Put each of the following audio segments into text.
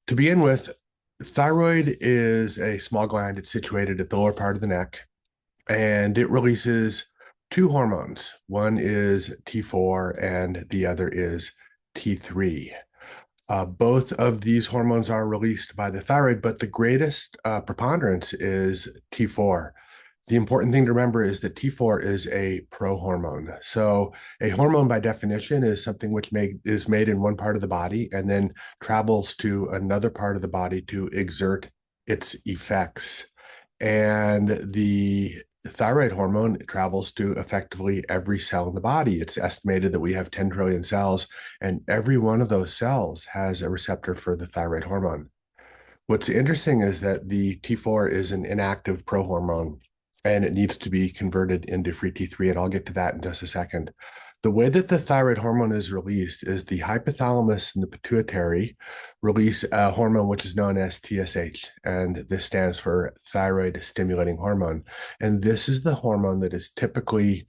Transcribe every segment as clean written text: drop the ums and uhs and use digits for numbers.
To begin with, thyroid is a small gland. It's situated at the lower part of the neck, and it releases two hormones. One is T4 and the other is T3. Both of these hormones are released by the thyroid, but the greatest preponderance is T4. The important thing to remember is that T4 is a prohormone. So a hormone by definition is something which is made in one part of the body and then travels to another part of the body to exert its effects. And the thyroid hormone travels to effectively every cell in the body. It's estimated that we have 10 trillion cells, and every one of those cells has a receptor for the thyroid hormone. What's interesting is that the T4 is an inactive prohormone and it needs to be converted into free T3. And I'll get to that in just a second. The way that the thyroid hormone is released is the hypothalamus and the pituitary release a hormone which is known as TSH. And this stands for thyroid stimulating hormone. And this is the hormone that is typically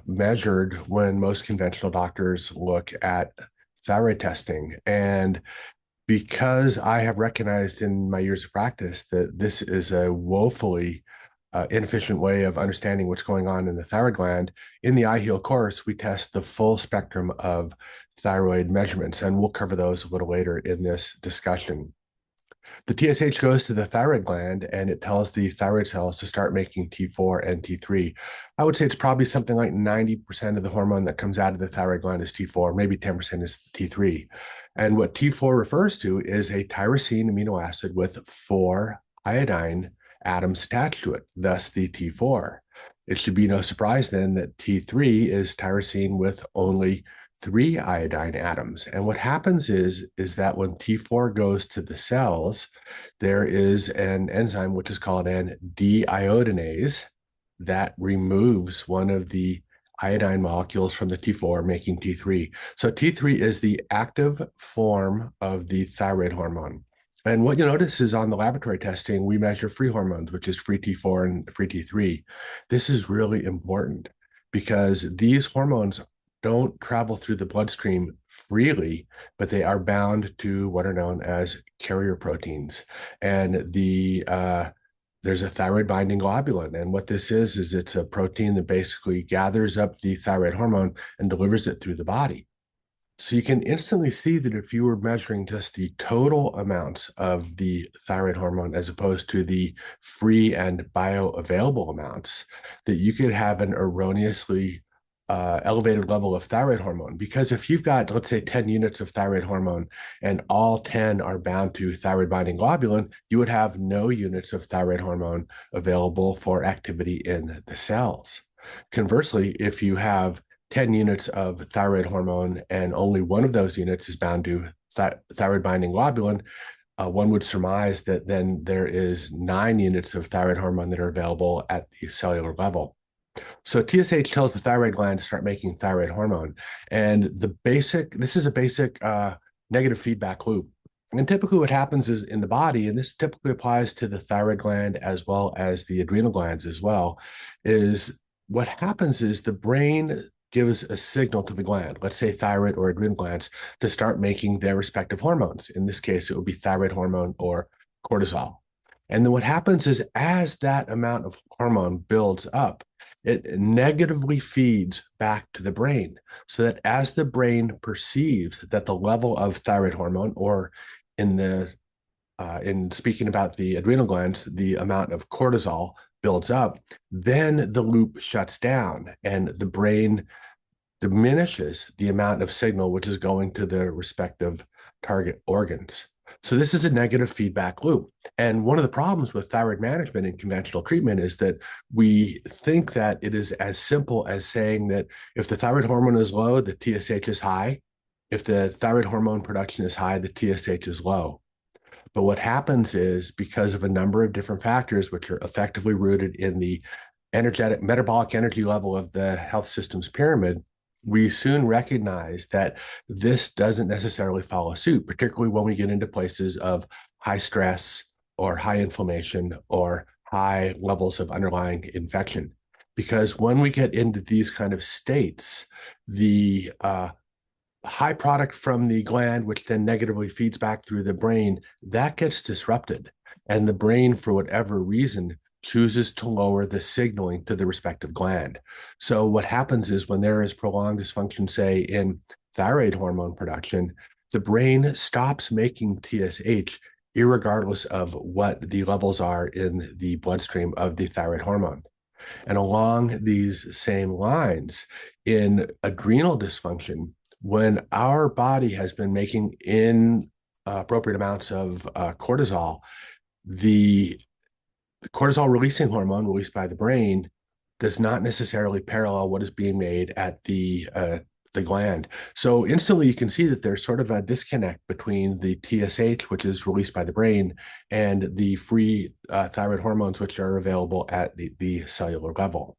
measured when most conventional doctors look at thyroid testing. And because I have recognized in my years of practice that this is a woefully inefficient way of understanding what's going on in the thyroid gland, in the iHeal course, we test the full spectrum of thyroid measurements, and we'll cover those a little later in this discussion. The TSH goes to the thyroid gland and it tells the thyroid cells to start making T4 and T3. I would say it's probably something like 90% of the hormone that comes out of the thyroid gland is T4, maybe 10% is T3. And what T4 refers to is a tyrosine amino acid with 4 iodine atoms attached to it, thus the T4. It should be no surprise then that T3 is tyrosine with only 3 iodine atoms. And what happens is that when T4 goes to the cells, there is an enzyme which is called an deiodinase that removes one of the iodine molecules from the T4, making T3. So T3 is the active form of the thyroid hormone. And what you notice is on the laboratory testing, we measure free hormones, which is free T4 and free T3. This is really important because these hormones don't travel through the bloodstream freely, but they are bound to what are known as carrier proteins. And there's a thyroid binding globulin. And what this is it's a protein that basically gathers up the thyroid hormone and delivers it through the body. So you can instantly see that if you were measuring just the total amounts of the thyroid hormone as opposed to the free and bioavailable amounts, that you could have an erroneously elevated level of thyroid hormone. Because if you've got, let's say, 10 units of thyroid hormone and all 10 are bound to thyroid binding globulin, you would have no units of thyroid hormone available for activity in the cells. Conversely, if you have 10 units of thyroid hormone and only one of those units is bound to thyroid binding globulin, one would surmise that then there is 9 units of thyroid hormone that are available at the cellular level. So TSH tells the thyroid gland to start making thyroid hormone. And this is a basic negative feedback loop. And typically what happens is in the body, and this typically applies to the thyroid gland as well as the adrenal glands as well, is what happens is the brain gives a signal to the gland, let's say thyroid or adrenal glands, to start making their respective hormones. In this case, it would be thyroid hormone or cortisol. And then what happens is as that amount of hormone builds up, it negatively feeds back to the brain so that as the brain perceives that the level of thyroid hormone, or in speaking about the adrenal glands, the amount of cortisol builds up, then the loop shuts down and the brain diminishes the amount of signal which is going to the respective target organs. So this is a negative feedback loop. And one of the problems with thyroid management in conventional treatment is that we think that it is as simple as saying that if the thyroid hormone is low, the TSH is high. If the thyroid hormone production is high, the TSH is low. But what happens is because of a number of different factors, which are effectively rooted in the energetic metabolic energy level of the health system's pyramid, we soon recognize that this doesn't necessarily follow suit, particularly when we get into places of high stress or high inflammation or high levels of underlying infection. Because when we get into these kind of states, the high product from the gland, which then negatively feeds back through the brain, that gets disrupted. And the brain, for whatever reason, chooses to lower the signaling to the respective gland. So what happens is when there is prolonged dysfunction, say in thyroid hormone production, the brain stops making TSH irregardless of what the levels are in the bloodstream of the thyroid hormone. And along these same lines, in adrenal dysfunction, when our body has been making inappropriate amounts of cortisol, the cortisol releasing hormone released by the brain does not necessarily parallel what is being made at the gland. So instantly you can see that there's sort of a disconnect between the TSH, which is released by the brain, and the free thyroid hormones, which are available at the cellular level.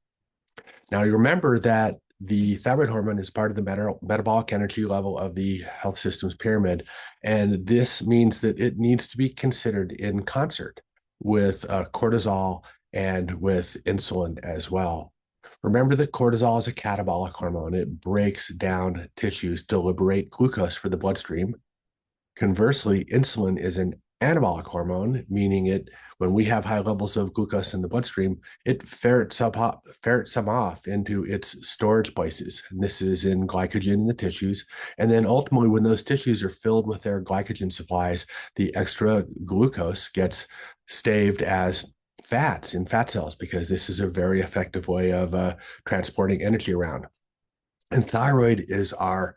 Now, you remember that the thyroid hormone is part of the metabolic energy level of the health system's pyramid. And this means that it needs to be considered in concert with cortisol and with insulin as well. Remember that cortisol is a catabolic hormone. It breaks down tissues to liberate glucose for the bloodstream. Conversely, insulin is an anabolic hormone, meaning it when we have high levels of glucose in the bloodstream, it ferrets some off into its storage places. And this is in glycogen in the tissues. And then ultimately, when those tissues are filled with their glycogen supplies, the extra glucose gets staved as fats in fat cells because this is a very effective way of transporting energy around. And thyroid is our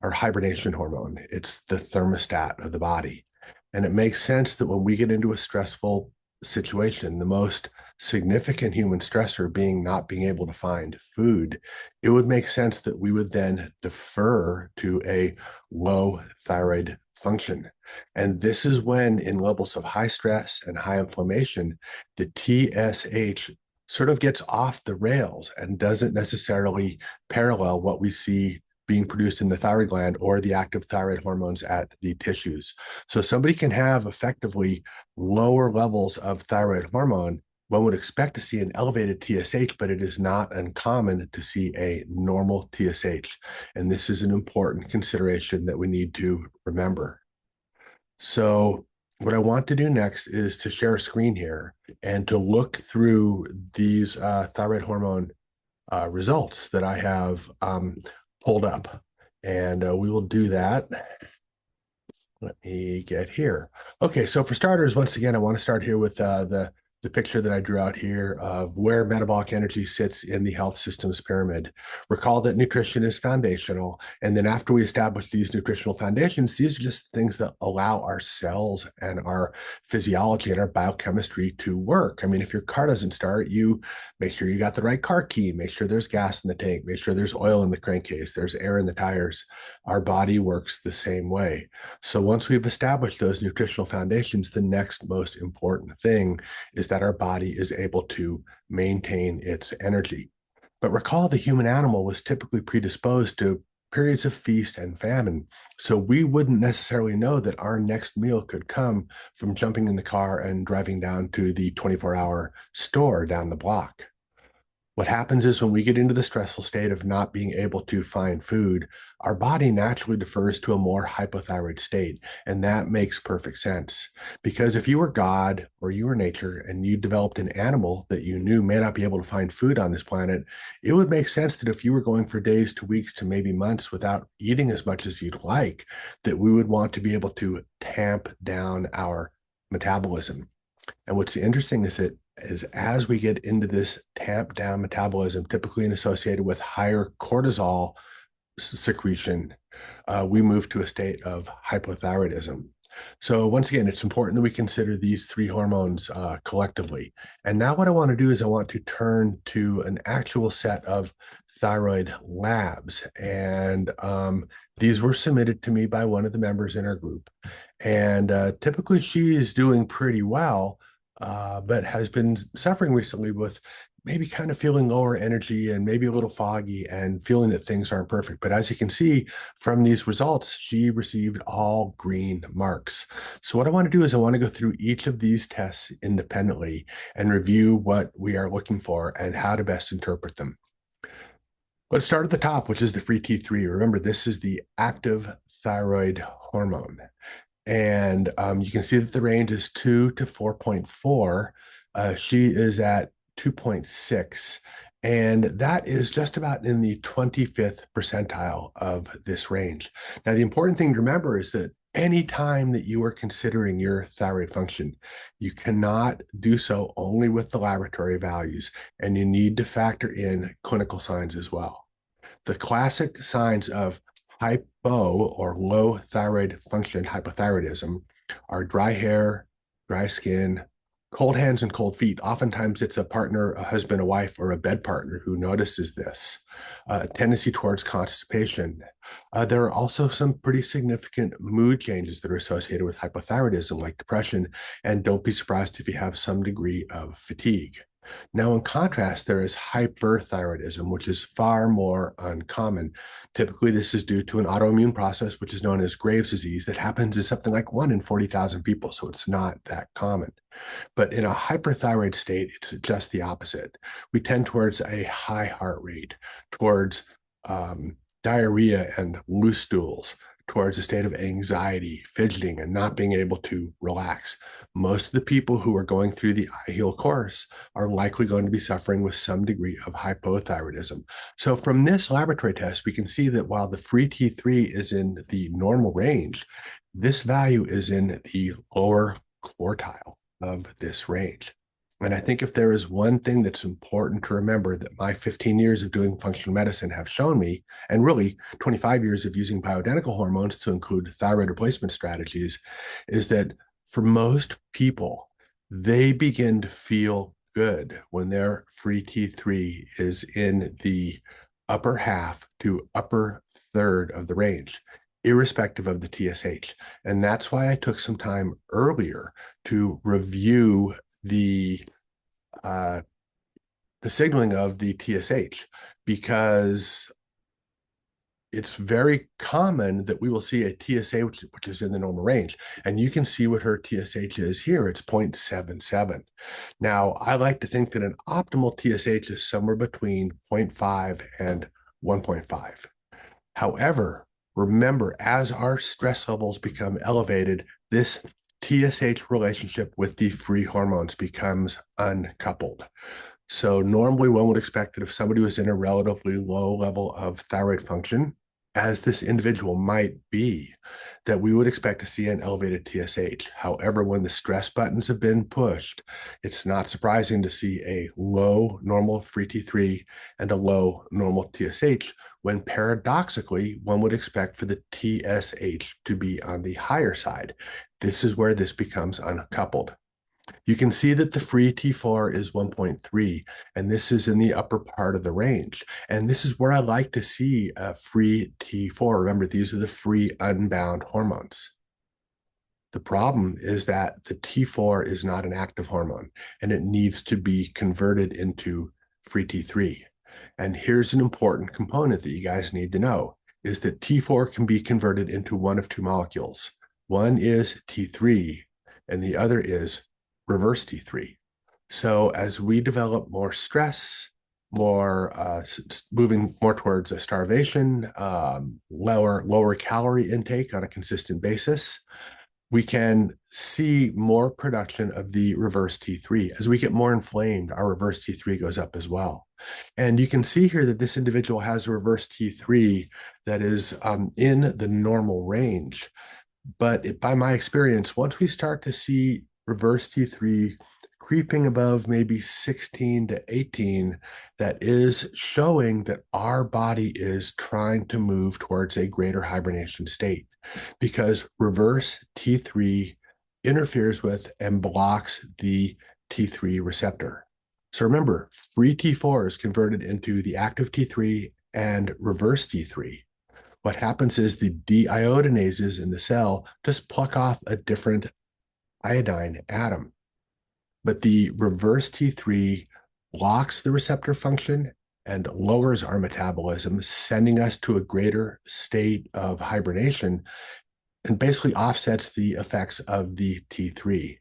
hibernation hormone. It's the thermostat of the body. And it makes sense that when we get into a stressful situation, the most significant human stressor being not being able to find food, it would make sense that we would then defer to a low thyroid function. And this is when, in levels of high stress and high inflammation, the TSH sort of gets off the rails and doesn't necessarily parallel what we see being produced in the thyroid gland or the active thyroid hormones at the tissues. So somebody can have effectively lower levels of thyroid hormone. One would expect to see an elevated TSH, but it is not uncommon to see a normal TSH. And this is an important consideration that we need to remember. So what I want to do next is to share a screen here and to look through these thyroid hormone results that I have pulled up. And we will do that. Let me get here. Okay, so for starters, once again, I want to start here with the picture that I drew out here of where metabolic energy sits in the health system's pyramid. Recall that nutrition is foundational. And then after we establish these nutritional foundations, these are just things that allow our cells and our physiology and our biochemistry to work. I mean, if your car doesn't start, you make sure you got the right car key, make sure there's gas in the tank, make sure there's oil in the crankcase, there's air in the tires. Our body works the same way. So once we've established those nutritional foundations, the next most important thing is that our body is able to maintain its energy. But recall the human animal was typically predisposed to periods of feast and famine. So we wouldn't necessarily know that our next meal could come from jumping in the car and driving down to the 24-hour store down the block. What happens is when we get into the stressful state of not being able to find food, our body naturally defers to a more hypothyroid state. And that makes perfect sense. Because if you were God or you were nature and you developed an animal that you knew may not be able to find food on this planet, it would make sense that if you were going for days to weeks to maybe months without eating as much as you'd like, that we would want to be able to tamp down our metabolism. And what's interesting is as we get into this tamp down metabolism, typically associated with higher cortisol secretion, we move to a state of hypothyroidism. So once again, it's important that we consider these three hormones collectively. And now what I want to do is I want to turn to an actual set of thyroid labs. And these were submitted to me by one of the members in our group. And typically she is doing pretty well, but has been suffering recently with maybe kind of feeling lower energy and maybe a little foggy and feeling that things aren't perfect. But as you can see from these results, she received all green marks. So what I want to do is I want to go through each of these tests independently and review what we are looking for and how to best interpret them. Let's start at the top, which is the free T3. Remember, this is the active thyroid hormone. And you can see that the range is 2 to 4.4. She is at 2.6. And that is just about in the 25th percentile of this range. Now, the important thing to remember is that any time that you are considering your thyroid function, you cannot do so only with the laboratory values, and you need to factor in clinical signs as well. The classic signs of hypo or low thyroid function hypothyroidism are dry hair, dry skin, cold hands, and cold feet. Oftentimes, it's a partner, a husband, a wife, or a bed partner who notices this. Tendency towards constipation. There are also some pretty significant mood changes that are associated with hypothyroidism, like depression, and don't be surprised if you have some degree of fatigue. Now, in contrast, there is hyperthyroidism, which is far more uncommon. Typically, this is due to an autoimmune process, which is known as Graves' disease, that happens in something like 1 in 40,000 people. So it's not that common. But in a hyperthyroid state, it's just the opposite. We tend towards a high heart rate, towards diarrhea and loose stools, towards a state of anxiety, fidgeting, and not being able to relax. Most of the people who are going through the IHEAL course are likely going to be suffering with some degree of hypothyroidism. So from this laboratory test, we can see that while the free T3 is in the normal range, this value is in the lower quartile of this range. And I think if there is one thing that's important to remember that my 15 years of doing functional medicine have shown me, and really 25 years of using bioidentical hormones to include thyroid replacement strategies, is that for most people, they begin to feel good when their free T3 is in the upper half to upper third of the range, irrespective of the TSH. And that's why I took some time earlier to review uh, the signaling of the TSH, because it's very common that we will see a TSH which is in the normal range. And you can see what her TSH is here. It's 0.77. Now, I like to think that an optimal TSH is somewhere between 0.5 and 1.5. However, remember, as our stress levels become elevated, this TSH relationship with the free hormones becomes uncoupled. So normally one would expect that if somebody was in a relatively low level of thyroid function, as this individual might be, that we would expect to see an elevated TSH. However, when the stress buttons have been pushed, it's not surprising to see a low normal free T3 and a low normal TSH, when paradoxically, one would expect for the TSH to be on the higher side. This is where this becomes uncoupled. You can see that the free T4 is 1.3, and this is in the upper part of the range. And this is where I like to see a free T4. Remember, these are the free unbound hormones. The problem is that the T4 is not an active hormone, and it needs to be converted into free T3. And here's an important component that you guys need to know, is that T4 can be converted into one of two molecules. One is T3, and the other is reverse T3. So as we develop more stress, more moving more towards a starvation, lower calorie intake on a consistent basis, we can see more production of the reverse T3. As we get more inflamed, our reverse T3 goes up as well. And you can see here that this individual has a reverse T3 that is in the normal range. But by my experience, once we start to see reverse T3 creeping above maybe 16 to 18, that is showing that our body is trying to move towards a greater hibernation state, because reverse T3 interferes with and blocks the T3 receptor. So remember, free T4 is converted into the active T3 and reverse T3. What happens is the deiodinases in the cell just pluck off a different iodine atom. But the reverse T3 blocks the receptor function and lowers our metabolism, sending us to a greater state of hibernation, and basically offsets the effects of the T3.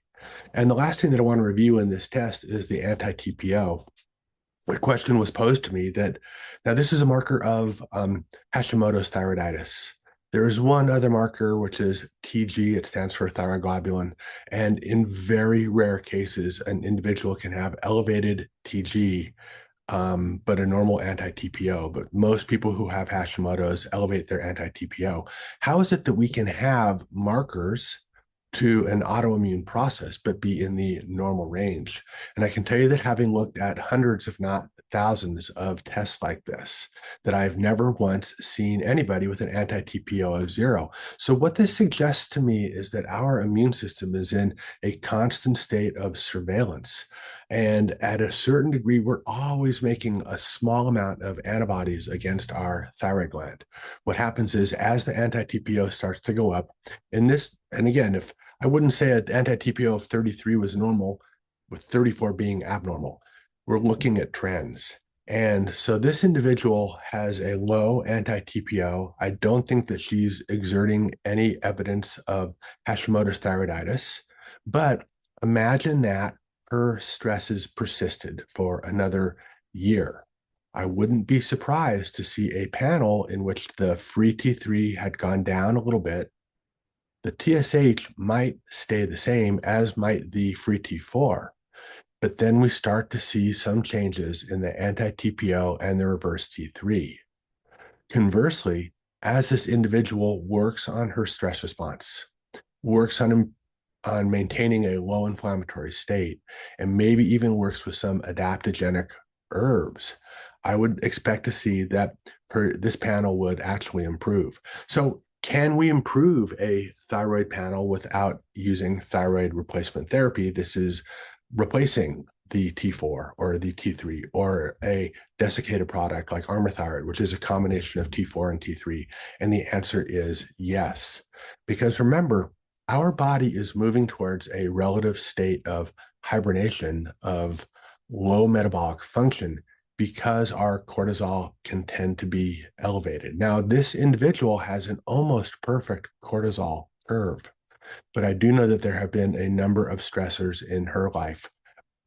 And the last thing that I want to review in this test is the anti-TPO. a question was posed to me that now this is a marker of Hashimoto's thyroiditis. There is one other marker, which is TG. It stands for thyroglobulin. And in very rare cases, an individual can have elevated TG, but a normal anti-TPO. But most people who have Hashimoto's elevate their anti-TPO. How is it that we can have markers to an autoimmune process, but be in the normal range? And I can tell you that having looked at hundreds, if not thousands of tests like this, that I've never once seen anybody with an anti-TPO of 0. So what this suggests to me is that our immune system is in a constant state of surveillance. And at a certain degree, we're always making a small amount of antibodies against our thyroid gland. What happens is as the anti-TPO starts to go up, and again, if I wouldn't say an anti-TPO of 33 was normal, with 34 being abnormal. We're looking at trends. And so this individual has a low anti-TPO. I don't think that she's exerting any evidence of Hashimoto's thyroiditis, but imagine that her stresses persisted for another year. I wouldn't be surprised to see a panel in which the free T3 had gone down a little bit. The TSH might stay the same, as might the free T4, but then we start to see some changes in the anti-TPO and the reverse T3. Conversely, as this individual works on her stress response, works on maintaining a low inflammatory state, and maybe even works with some adaptogenic herbs, I would expect to see that this panel would actually improve. So can we improve a thyroid panel without using thyroid replacement therapy? This is replacing the T4 or the T3 or a desiccated product like Thyroid, which is a combination of T4 and T3. And the answer is yes. Because remember, our body is moving towards a relative state of hibernation, of low metabolic function, because our cortisol can tend to be elevated. Now, this individual has an almost perfect cortisol curve, but I do know that there have been a number of stressors in her life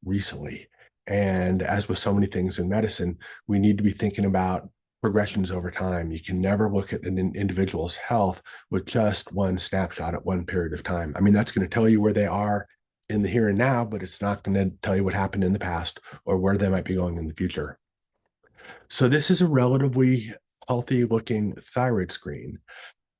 recently. And as with so many things in medicine, we need to be thinking about progressions over time. You can never look at an individual's health with just one snapshot at one period of time. I mean, that's going to tell you where they are in the here and now, but it's not going to tell you what happened in the past or where they might be going in the future. So this is a relatively healthy looking thyroid screen,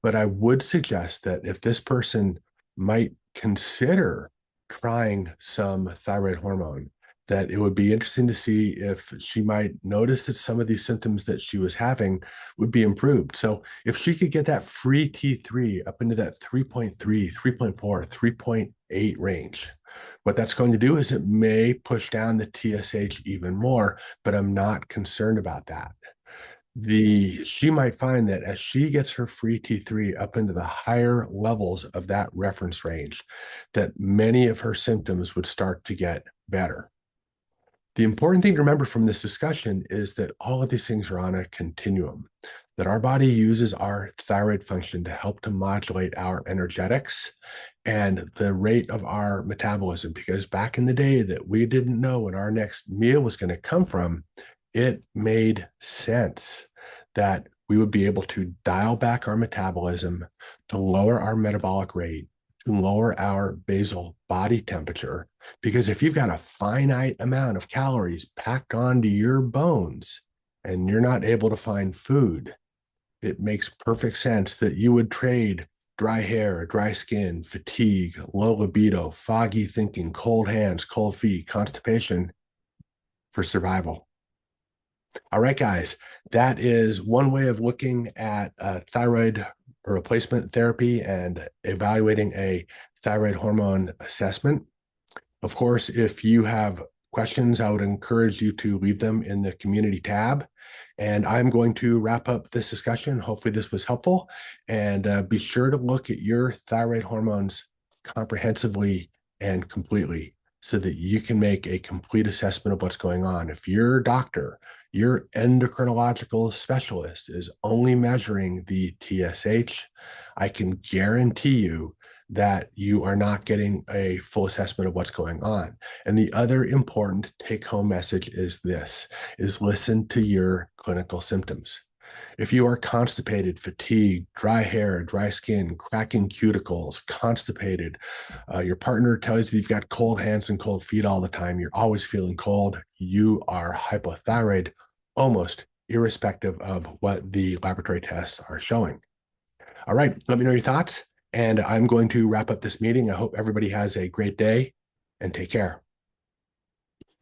but I would suggest that if this person might consider trying some thyroid hormone, that it would be interesting to see if she might notice that some of these symptoms that she was having would be improved. So if she could get that free T3 up into that 3.3, 3.4, 3.8 range, what that's going to do is it may push down the TSH even more, but I'm not concerned about that. She might find that as she gets her free T3 up into the higher levels of that reference range, that many of her symptoms would start to get better. The important thing to remember from this discussion is that all of these things are on a continuum, that our body uses our thyroid function to help to modulate our energetics and the rate of our metabolism. Because back in the day that we didn't know when our next meal was going to come from, it made sense that we would be able to dial back our metabolism to lower our metabolic rate, to lower our basal body temperature. Because if you've got a finite amount of calories packed onto your bones and you're not able to find food, it makes perfect sense that you would trade dry hair, dry skin, fatigue, low libido, foggy thinking, cold hands, cold feet, constipation for survival. All right, guys, that is one way of looking at thyroid replacement therapy and evaluating a thyroid hormone assessment. Of course, if you have questions, I would encourage you to leave them in the community tab. And I'm going to wrap up this discussion. Hopefully this was helpful. And be sure to look at your thyroid hormones comprehensively and completely so that you can make a complete assessment of what's going on. If your doctor, your endocrinological specialist is only measuring the TSH, I can guarantee you that you are not getting a full assessment of what's going on. And the other important take-home message is this, is listen to your clinical symptoms. If you are constipated, fatigued, dry hair, dry skin, cracking cuticles, constipated, your partner tells you you've got cold hands and cold feet all the time, you're always feeling cold, you are hypothyroid, almost irrespective of what the laboratory tests are showing. All right, let me know your thoughts. And I'm going to wrap up this meeting. I hope everybody has a great day and take care.